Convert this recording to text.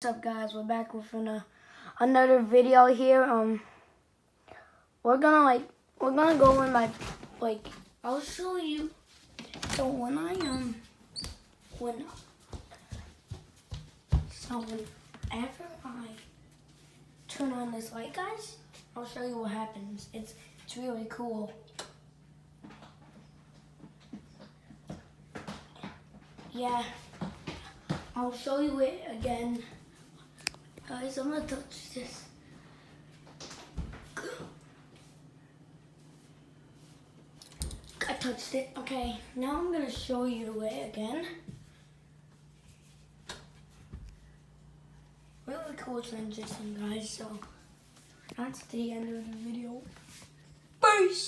What's up, guys? We're back with another video here. We're gonna go in my I'll show you. So whenever I turn on this light, guys, I'll show you what happens. It's really cool. Yeah, I'll show you it again. Guys, I'm gonna touch this. I touched it. Okay, now I'm gonna show you the way again. Really cool transition, guys. So that's the end of the video. Peace.